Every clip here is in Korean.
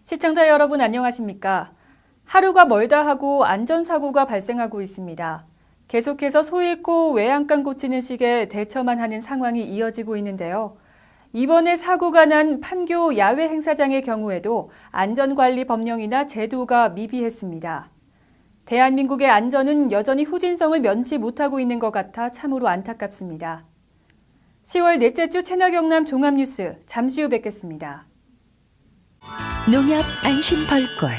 시청자 여러분 안녕하십니까? 하루가 멀다 하고 안전사고가 발생하고 있습니다. 계속해서 소 잃고 외양간 고치는 식의 대처만 하는 상황이 이어지고 있는데요. 이번에 사고가 난 판교 야외 행사장의 경우에도 안전관리 법령이나 제도가 미비했습니다. 대한민국의 안전은 여전히 후진성을 면치 못하고 있는 것 같아 참으로 안타깝습니다. 10월 넷째 주 채널 경남 종합뉴스 잠시 후 뵙겠습니다. 농협 안심 벌꿀.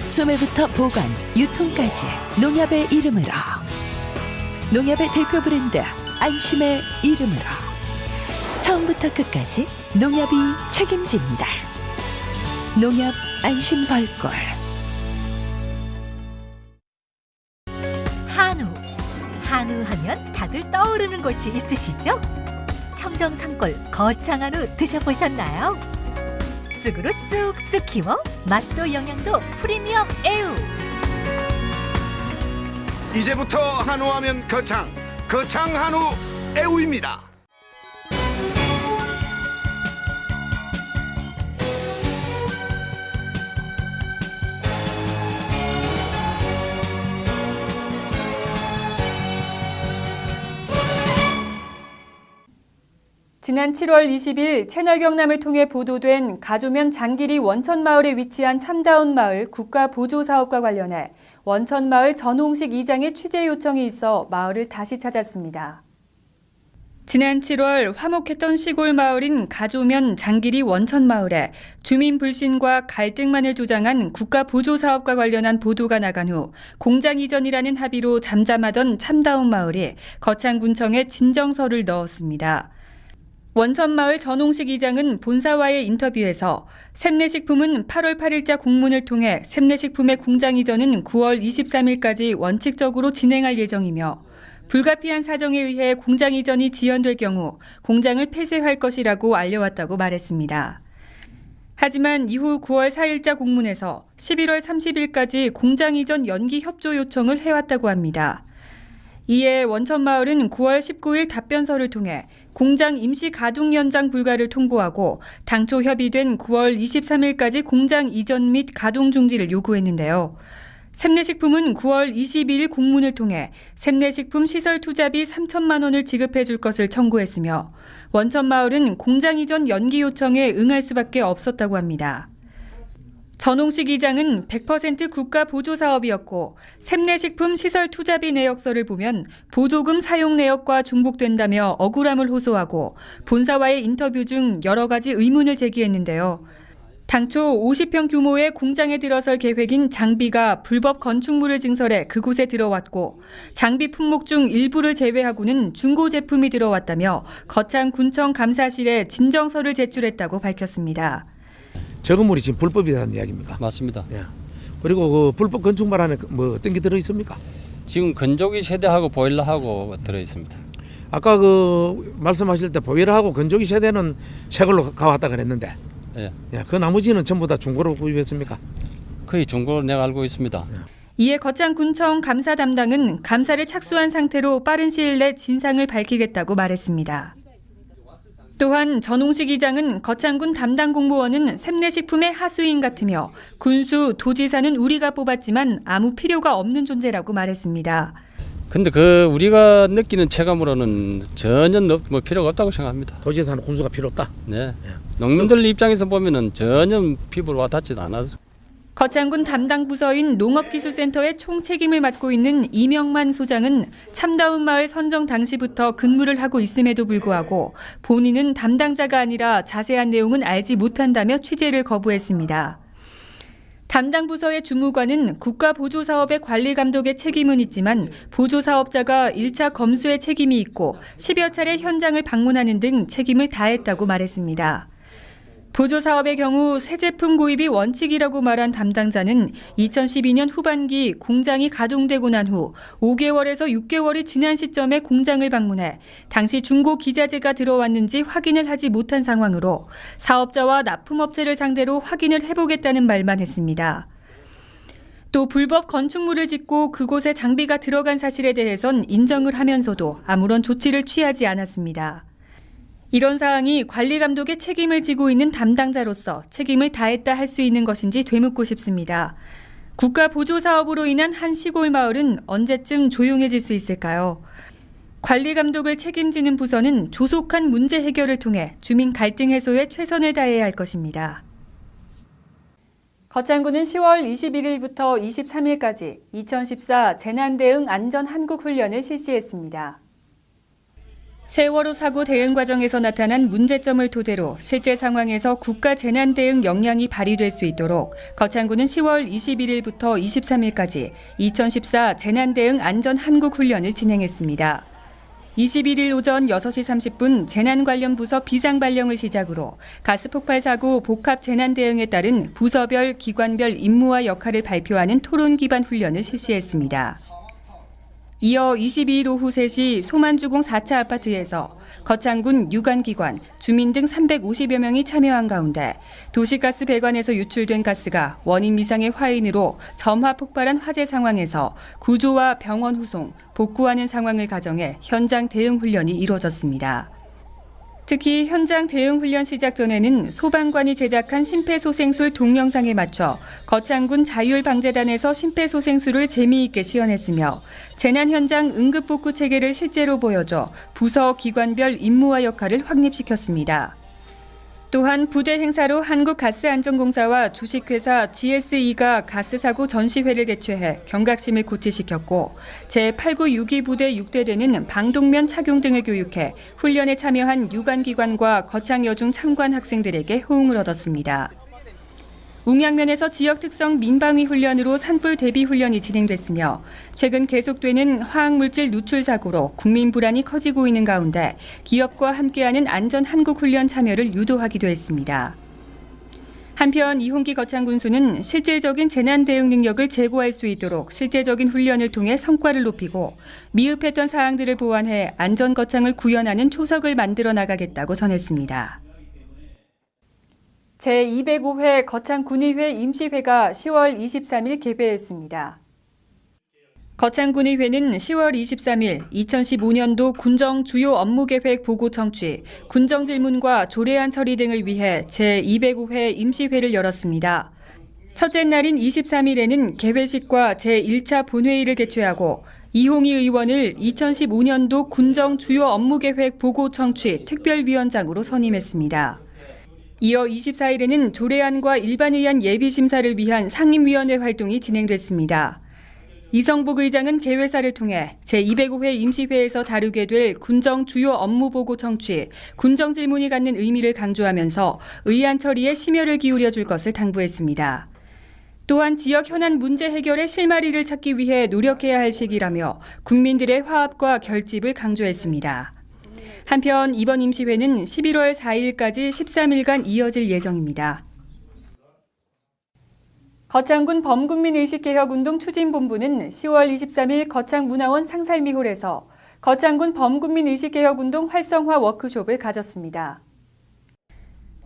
소매부터 보관, 유통까지 농협의 이름으로. 농협의 대표 브랜드 안심의 이름으로. 처음부터 끝까지 농협이 책임집니다. 농협 안심 벌꿀. 한우 하면 다들 떠오르는 것이 있으시죠? 청정 산골 거창 한우 드셔보셨나요? 쑥으로 쑥쑥 키워 맛도 영양도 프리미엄 애우. 이제부터 한우하면 거창 한우 애우입니다. 지난 7월 20일 채널 경남을 통해 보도된 가조면 장길이 원천마을에 위치한 참다운 마을 국가보조사업과 관련해 원천마을 전홍식 이장의 취재 요청이 있어 마을을 다시 찾았습니다. 지난 7월 화목했던 시골 마을인 가조면 장길이 원천마을에 주민 불신과 갈등만을 조장한 국가보조사업과 관련한 보도가 나간 후 공장 이전이라는 합의로 잠잠하던 참다운 마을이 거창군청에 진정서를 넣었습니다. 원천마을 전홍식 이장은 본사와의 인터뷰에서 샘내식품은 8월 8일자 공문을 통해 샘내식품의 공장 이전은 9월 23일까지 원칙적으로 진행할 예정이며 불가피한 사정에 의해 공장 이전이 지연될 경우 공장을 폐쇄할 것이라고 알려왔다고 말했습니다. 하지만 이후 9월 4일자 공문에서 11월 30일까지 공장 이전 연기 협조 요청을 해왔다고 합니다. 이에 원천마을은 9월 19일 답변서를 통해 공장 임시 가동 연장 불가를 통보하고 당초 협의된 9월 23일까지 공장 이전 및 가동 중지를 요구했는데요. 샘내식품은 9월 22일 공문을 통해 샘내식품 시설 투자비 3천만 원을 지급해 줄 것을 청구했으며 원천마을은 공장 이전 연기 요청에 응할 수밖에 없었다고 합니다. 전홍식 이장은 100% 국가 보조 사업이었고 샘내식품 시설 투자비 내역서를 보면 보조금 사용 내역과 중복된다며 억울함을 호소하고 본사와의 인터뷰 중 여러 가지 의문을 제기했는데요. 당초 50평 규모의 공장에 들어설 계획인 장비가 불법 건축물을 증설해 그곳에 들어왔고 장비 품목 중 일부를 제외하고는 중고 제품이 들어왔다며 거창군청 감사실에 진정서를 제출했다고 밝혔습니다. 저건물이 지금 불법이라는 이야기입니까? 맞습니다. 예. 그리고 그 불법 건축물 안에 뭐 어떤 게 들어 있습니까? 지금 건조기 세대하고 보일러하고 들어 있습니다. 아까 그 말씀하실 때 보일러하고 건조기 세대는 새 걸로 가왔다 그랬는데, 예. 예. 그 나머지는 전부 다 중고로 구입했습니까? 거의 중고로 내가 알고 있습니다. 이에 거창군청 감사 담당은 감사를 착수한 상태로 빠른 시일 내 진상을 밝히겠다고 말했습니다. 또한 전홍식 이장은 거창군 담당 공무원은 샘내식품의 하수인 같으며 군수, 도지사는 우리가 뽑았지만 아무 필요가 없는 존재라고 말했습니다. 근데 그 우리가 느끼는 체감으로는 전혀 뭐 필요가 없다고 생각합니다. 도지사는 군수가 필요 없다. 네. 농민들 입장에서 보면은 전혀 피부로 와닿지 않아서. 거창군 담당 부서인 농업기술센터의 총책임을 맡고 있는 이명만 소장은 참다운 마을 선정 당시부터 근무를 하고 있음에도 불구하고 본인은 담당자가 아니라 자세한 내용은 알지 못한다며 취재를 거부했습니다. 담당 부서의 주무관은 국가보조사업의 관리감독의 책임은 있지만 보조사업자가 1차 검수의 책임이 있고 10여 차례 현장을 방문하는 등 책임을 다했다고 말했습니다. 보조사업의 경우 새 제품 구입이 원칙이라고 말한 담당자는 2012년 후반기 공장이 가동되고 난 후 5개월에서 6개월이 지난 시점에 공장을 방문해 당시 중고 기자재가 들어왔는지 확인을 하지 못한 상황으로 사업자와 납품업체를 상대로 확인을 해보겠다는 말만 했습니다. 또 불법 건축물을 짓고 그곳에 장비가 들어간 사실에 대해선 인정을 하면서도 아무런 조치를 취하지 않았습니다. 이런 사항이 관리 감독의 책임을 지고 있는 담당자로서 책임을 다했다 할 수 있는 것인지 되묻고 싶습니다. 국가 보조 사업으로 인한 한 시골 마을은 언제쯤 조용해질 수 있을까요? 관리 감독을 책임지는 부서는 조속한 문제 해결을 통해 주민 갈등 해소에 최선을 다해야 할 것입니다. 거창군은 10월 21일부터 23일까지 2014 재난대응 안전한국훈련을 실시했습니다. 세월호 사고 대응 과정에서 나타난 문제점을 토대로 실제 상황에서 국가 재난 대응 역량이 발휘될 수 있도록 거창군은 10월 21일부터 23일까지 2014 재난 대응 안전 한국 훈련을 진행했습니다. 21일 오전 6시 30분 재난 관련 부서 비상 발령을 시작으로 가스 폭발 사고 복합 재난 대응에 따른 부서별 기관별 임무와 역할을 발표하는 토론 기반 훈련을 실시했습니다. 이어 22일 오후 3시 소만주공 4차 아파트에서 거창군 유관기관, 주민 등 350여 명이 참여한 가운데 도시가스 배관에서 유출된 가스가 원인 미상의 화인으로 점화 폭발한 화재 상황에서 구조와 병원 후송, 복구하는 상황을 가정해 현장 대응 훈련이 이루어졌습니다. 특히 현장 대응 훈련 시작 전에는 소방관이 제작한 심폐소생술 동영상에 맞춰 거창군 자율방재단에서 심폐소생술을 재미있게 시연했으며 재난 현장 응급복구 체계를 실제로 보여줘 부서 기관별 임무와 역할을 확립시켰습니다. 또한 부대 행사로 한국가스안전공사와 주식회사 GSE가 가스 사고 전시회를 개최해 경각심을 고취시켰고 제896기 부대 6대대는 방독면 착용 등을 교육해 훈련에 참여한 유관기관과 거창여중 참관 학생들에게 호응을 얻었습니다. 웅양면에서 지역 특성 민방위 훈련으로 산불 대비 훈련이 진행됐으며 최근 계속되는 화학물질 누출 사고로 국민 불안이 커지고 있는 가운데 기업과 함께하는 안전 한국 훈련 참여를 유도하기도 했습니다. 한편 이홍기 거창군수는 실질적인 재난 대응 능력을 제고할 수 있도록 실제적인 훈련을 통해 성과를 높이고 미흡했던 사항들을 보완해 안전 거창을 구현하는 초석을 만들어 나가겠다고 전했습니다. 제205회 거창군의회 임시회가 10월 23일 개회했습니다. 거창군의회는 10월 23일 2015년도 군정 주요 업무계획 보고 청취, 군정 질문과 조례안 처리 등을 위해 제205회 임시회를 열었습니다. 첫째 날인 23일에는 개회식과 제1차 본회의를 개최하고 이홍희 의원을 2015년도 군정 주요 업무계획 보고 청취 특별위원장으로 선임했습니다. 이어 24일에는 조례안과 일반의안 예비심사를 위한 상임위원회 활동이 진행됐습니다. 이성복 의장은 개회사를 통해 제205회 임시회에서 다루게 될 군정 주요 업무 보고 청취, 군정 질문이 갖는 의미를 강조하면서 의안 처리에 심혈을 기울여 줄 것을 당부했습니다. 또한 지역 현안 문제 해결의 실마리를 찾기 위해 노력해야 할 시기라며 국민들의 화합과 결집을 강조했습니다. 한편 이번 임시회는 11월 4일까지 13일간 이어질 예정입니다. 거창군 범국민의식개혁운동 추진본부는 10월 23일 거창문화원 상살미홀에서 거창군 범국민의식개혁운동 활성화 워크숍을 가졌습니다.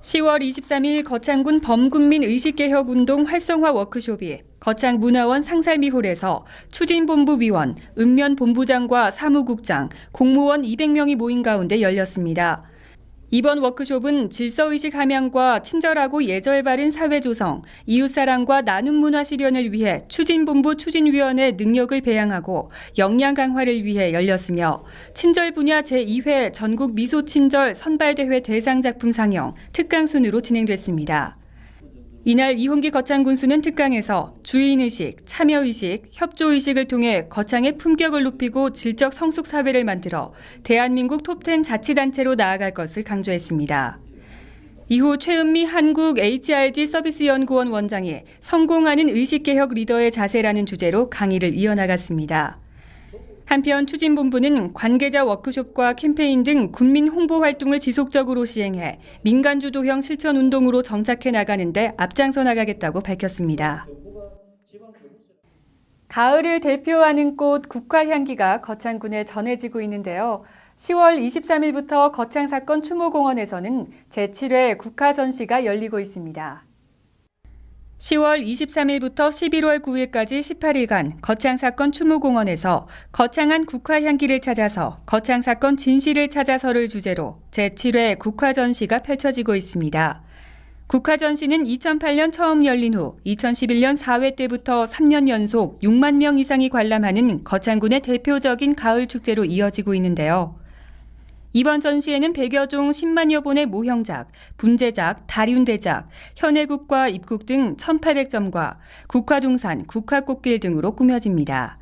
10월 23일 거창군 범국민의식개혁운동 활성화 워크숍이 거창문화원 상살미홀에서 추진본부 위원, 읍면본부장과 사무국장, 공무원 200명이 모인 가운데 열렸습니다. 이번 워크숍은 질서의식 함양과 친절하고 예절 바른 사회 조성, 이웃사랑과 나눔 문화 실현을 위해 추진본부 추진위원회 능력을 배양하고 역량 강화를 위해 열렸으며 친절 분야 제2회 전국 미소친절 선발대회 대상작품 상영, 특강 순으로 진행됐습니다. 이날 이홍기 거창군수는 특강에서 주인의식, 참여의식, 협조의식을 통해 거창의 품격을 높이고 질적 성숙 사회를 만들어 대한민국 톱10 자치단체로 나아갈 것을 강조했습니다. 이후 최은미 한국 HRD 서비스연구원 원장이 성공하는 의식개혁 리더의 자세라는 주제로 강의를 이어나갔습니다. 한편 추진본부는 관계자 워크숍과 캠페인 등 군민 홍보 활동을 지속적으로 시행해 민간주도형 실천운동으로 정착해 나가는 데 앞장서 나가겠다고 밝혔습니다. 가을을 대표하는 꽃 국화향기가 거창군에 전해지고 있는데요. 10월 23일부터 거창사건 추모공원에서는 제7회 국화 전시가 열리고 있습니다. 10월 23일부터 11월 9일까지 18일간 거창사건 추모공원에서 거창한 국화향기를 찾아서 거창사건 진실을 찾아서를 주제로 제7회 국화전시가 펼쳐지고 있습니다. 국화전시는 2008년 처음 열린 후 2011년 4회 때부터 3년 연속 6만 명 이상이 관람하는 거창군의 대표적인 가을 축제로 이어지고 있는데요. 이번 전시에는 100여 종 10만여 본의 모형작, 분재작, 다륜대작, 현해국과 입국 등 1,800점과 국화동산, 국화꽃길 등으로 꾸며집니다.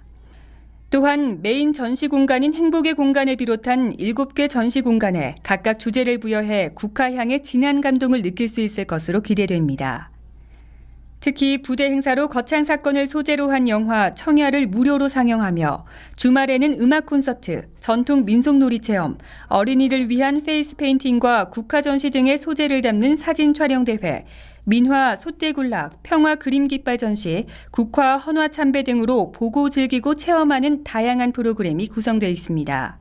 또한 메인 전시 공간인 행복의 공간을 비롯한 7개 전시 공간에 각각 주제를 부여해 국화향의 진한 감동을 느낄 수 있을 것으로 기대됩니다. 특히 부대 행사로 거창 사건을 소재로 한 영화 청야를 무료로 상영하며 주말에는 음악 콘서트, 전통 민속놀이 체험, 어린이를 위한 페이스 페인팅과 국화 전시 등의 소재를 담는 사진 촬영 대회, 민화, 솥대굴락, 평화 그림 깃발 전시, 국화 헌화 참배 등으로 보고 즐기고 체험하는 다양한 프로그램이 구성되어 있습니다.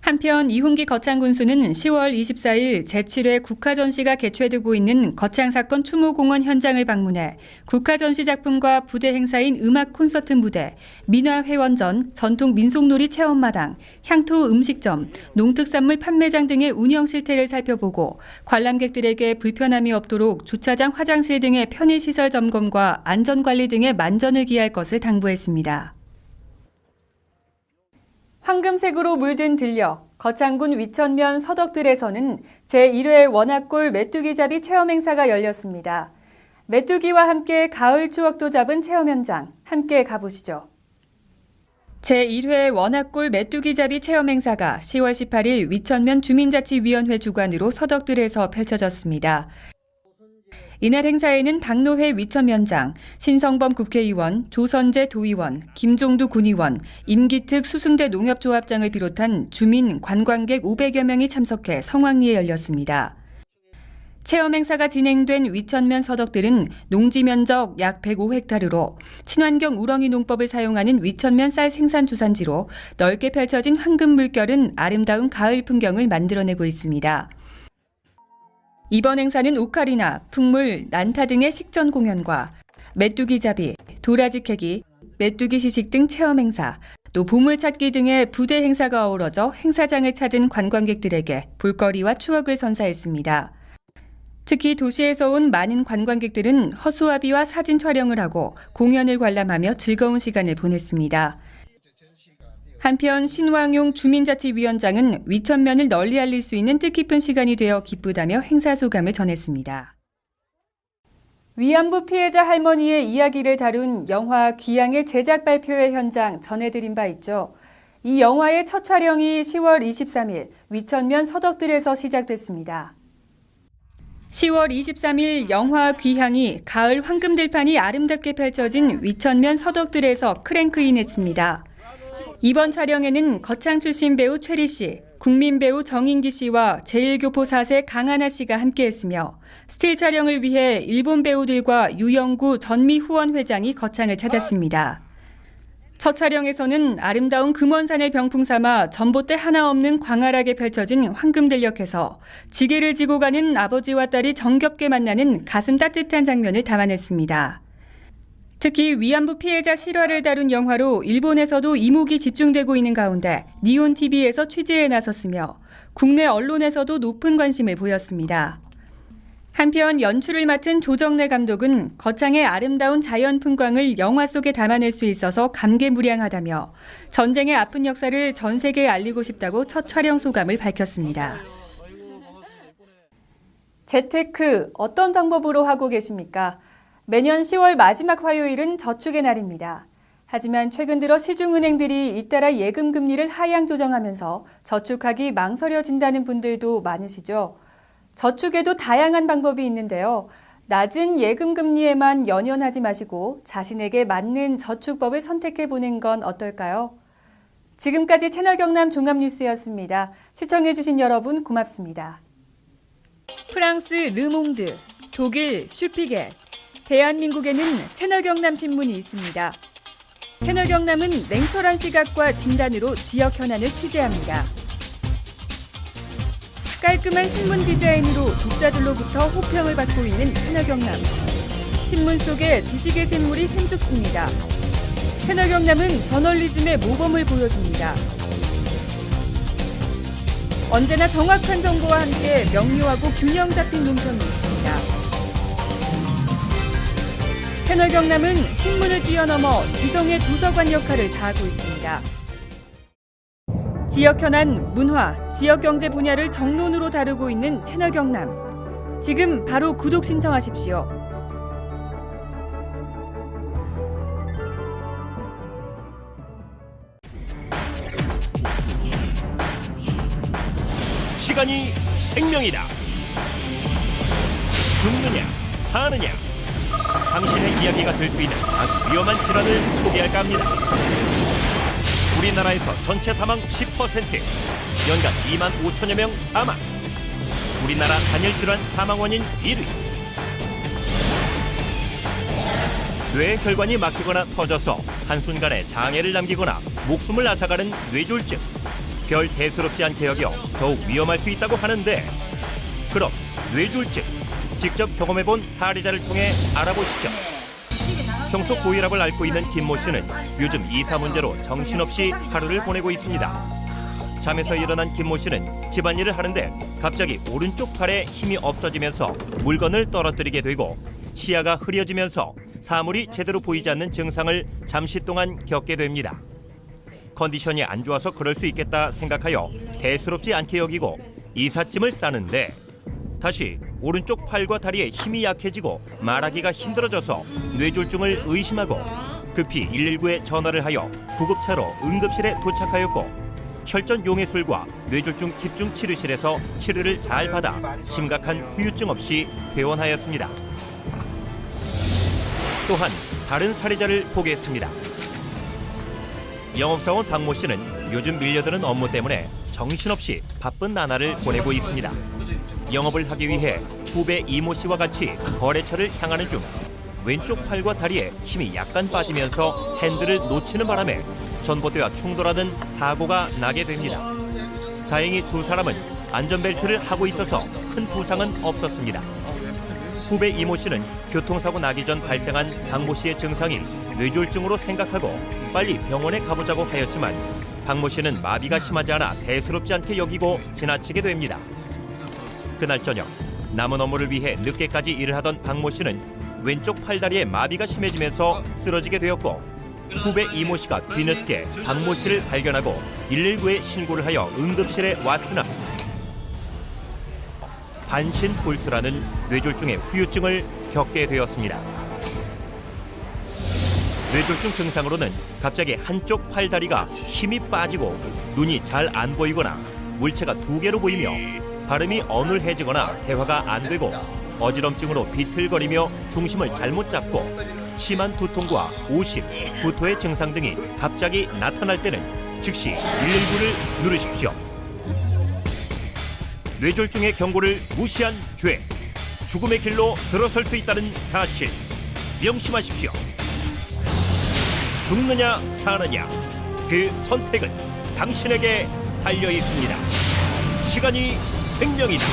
한편 이훈기 거창군수는 10월 24일 제7회 국화전시가 개최되고 있는 거창사건 추모공원 현장을 방문해 국화전시 작품과 부대 행사인 음악 콘서트 무대, 민화회원전, 전통 민속놀이 체험마당, 향토 음식점, 농특산물 판매장 등의 운영 실태를 살펴보고 관람객들에게 불편함이 없도록 주차장, 화장실 등의 편의시설 점검과 안전관리 등의 만전을 기할 것을 당부했습니다. 황금색으로 물든 들녘, 거창군 위천면 서덕들에서는 제1회 원악골 메뚜기잡이 체험 행사가 열렸습니다. 메뚜기와 함께 가을 추억도 잡은 체험 현장, 함께 가보시죠. 제1회 원악골 메뚜기잡이 체험 행사가 10월 18일 위천면 주민자치위원회 주관으로 서덕들에서 펼쳐졌습니다. 이날 행사에는 박노회 위천면장, 신성범 국회의원, 조선재 도의원, 김종두 군의원, 임기특 수승대 농협조합장을 비롯한 주민, 관광객 500여 명이 참석해 성황리에 열렸습니다. 체험 행사가 진행된 위천면 서덕들은 농지 면적 약 105헥타르로 친환경 우렁이 농법을 사용하는 위천면 쌀 생산 주산지로 넓게 펼쳐진 황금 물결은 아름다운 가을 풍경을 만들어내고 있습니다. 이번 행사는 오카리나, 풍물, 난타 등의 식전 공연과 메뚜기잡이, 도라지 캐기, 메뚜기 시식 등 체험 행사, 또 보물찾기 등의 부대 행사가 어우러져 행사장을 찾은 관광객들에게 볼거리와 추억을 선사했습니다. 특히 도시에서 온 많은 관광객들은 허수아비와 사진 촬영을 하고 공연을 관람하며 즐거운 시간을 보냈습니다. 한편 신왕용 주민자치위원장은 위천면을 널리 알릴 수 있는 뜻깊은 시간이 되어 기쁘다며 행사 소감을 전했습니다. 위안부 피해자 할머니의 이야기를 다룬 영화 귀향의 제작 발표회 현장 전해드린 바 있죠. 이 영화의 첫 촬영이 10월 23일 위천면 서덕들에서 시작됐습니다. 10월 23일 영화 귀향이 가을 황금들판이 아름답게 펼쳐진 위천면 서덕들에서 크랭크인했습니다. 이번 촬영에는 거창 출신 배우 최리 씨, 국민 배우 정인기 씨와 제1교포 4세 강하나 씨가 함께했으며 스틸 촬영을 위해 일본 배우들과 유영구 전미 후원 회장이 거창을 찾았습니다. 첫 촬영에서는 아름다운 금원산을 병풍 삼아 전봇대 하나 없는 광활하게 펼쳐진 황금들녘에서 지게를 지고 가는 아버지와 딸이 정겹게 만나는 가슴 따뜻한 장면을 담아냈습니다. 특히 위안부 피해자 실화를 다룬 영화로 일본에서도 이목이 집중되고 있는 가운데 니온TV에서 취재에 나섰으며 국내 언론에서도 높은 관심을 보였습니다. 한편 연출을 맡은 조정래 감독은 거창의 아름다운 자연 풍광을 영화 속에 담아낼 수 있어서 감개무량하다며 전쟁의 아픈 역사를 전 세계에 알리고 싶다고 첫 촬영 소감을 밝혔습니다. 재테크 어떤 방법으로 하고 계십니까? 매년 10월 마지막 화요일은 저축의 날입니다. 하지만 최근 들어 시중은행들이 잇따라 예금 금리를 하향 조정하면서 저축하기 망설여진다는 분들도 많으시죠. 저축에도 다양한 방법이 있는데요. 낮은 예금 금리에만 연연하지 마시고 자신에게 맞는 저축법을 선택해보는 건 어떨까요? 지금까지 채널 경남 종합뉴스였습니다. 시청해주신 여러분 고맙습니다. 프랑스 르몽드, 독일 슈피겔, 대한민국에는 채널 경남 신문이 있습니다. 채널 경남은 냉철한 시각과 진단으로 지역 현안을 취재합니다. 깔끔한 신문 디자인으로 독자들로부터 호평을 받고 있는 채널 경남. 신문 속에 지식의 샘물이 샘솟습니다. 채널 경남은 저널리즘의 모범을 보여줍니다. 언제나 정확한 정보와 함께 명료하고 균형 잡힌 논평이 있습니다. 채널 경남은 신문을 뛰어넘어 지성의 도서관 역할을 다하고 있습니다. 지역 현안, 문화, 지역 경제 분야를 정론으로 다루고 있는 채널 경남. 지금 바로 구독 신청하십시오. 시간이 생명이다. 죽느냐 사느냐, 당신의 이야기가 될 수 있는 아주 위험한 질환을 소개할까 합니다. 우리나라에서 전체 사망 10%, 연간 2만 5천여 명 사망. 우리나라 단일 질환 사망 원인 1위. 뇌 혈관이 막히거나 터져서 한순간에 장애를 남기거나 목숨을 앗아가는 뇌졸중. 별 대수롭지 않게 여겨 더욱 위험할 수 있다고 하는데, 그럼 뇌졸중 직접 경험해본 사례자를 통해 알아보시죠. 평소 고혈압을 앓고 있는 김모 씨는 요즘 이사 문제로 정신없이 하루를 보내고 있습니다. 잠에서 일어난 김모 씨는 집안일을 하는데 갑자기 오른쪽 팔에 힘이 없어지면서 물건을 떨어뜨리게 되고 시야가 흐려지면서 사물이 제대로 보이지 않는 증상을 잠시 동안 겪게 됩니다. 컨디션이 안 좋아서 그럴 수 있겠다 생각하여 대수롭지 않게 여기고 이삿짐을 싸는데, 다시 오른쪽 팔과 다리에 힘이 약해지고 말하기가 힘들어져서 뇌졸중을 의심하고 급히 119에 전화를 하여 구급차로 응급실에 도착하였고, 혈전 용해술과 뇌졸중 집중치료실에서 치료를 잘 받아 심각한 후유증 없이 퇴원하였습니다. 또한 다른 사례자를 보겠습니다. 영업사원 박모 씨는 요즘 밀려드는 업무 때문에 정신없이 바쁜 나날을 보내고 있습니다. 영업을 하기 위해 후배 이모 씨와 같이 거래처를 향하는 중 왼쪽 팔과 다리에 힘이 약간 빠지면서 핸들을 놓치는 바람에 전봇대와 충돌하는 사고가 나게 됩니다. 다행히 두 사람은 안전벨트를 하고 있어서 큰 부상은 없었습니다. 후배 이모 씨는 교통사고 나기 전 발생한 박모 씨의 증상이 뇌졸중으로 생각하고 빨리 병원에 가보자고 하였지만 박모 씨는 마비가 심하지 않아 대수롭지 않게 여기고 지나치게 됩니다. 그날 저녁 남은 업무를 위해 늦게까지 일을 하던 박모 씨는 왼쪽 팔다리에 마비가 심해지면서 쓰러지게 되었고, 후배 이모 씨가 뒤늦게 박모 씨를 발견하고 119에 신고를 하여 응급실에 왔으나 반신골수라는 뇌졸중의 후유증을 겪게 되었습니다. 뇌졸중 증상으로는 갑자기 한쪽 팔다리가 힘이 빠지고 눈이 잘 안 보이거나 물체가 2개로 보이며 발음이 어눌해지거나 대화가 안 되고 어지럼증으로 비틀거리며 중심을 잘못 잡고 심한 두통과 오심, 구토의 증상 등이 갑자기 나타날 때는 즉시 119를 누르십시오. 뇌졸중의 경고를 무시한 죄, 죽음의 길로 들어설 수 있다는 사실 명심하십시오. 죽느냐 사느냐, 그 선택은 당신에게 달려 있습니다. 시간이 생명이다.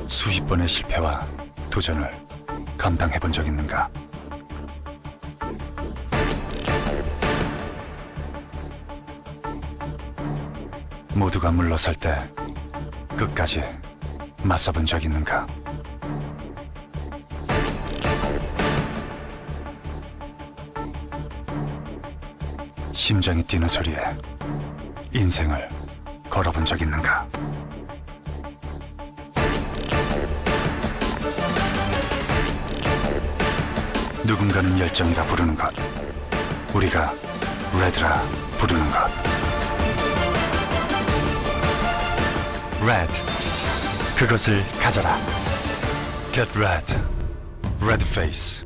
수십 번의 실패와 도전을 감당해본 적 있는가? 모두가 물러설 때 끝까지 맞서본 적 있는가? 심장이 뛰는 소리에 인생을 걸어본 적 있는가? 누군가는 열정이라 부르는 것, 우리가 레드라 부르는 것. 레드, 그것을 가져라. Get red, red face.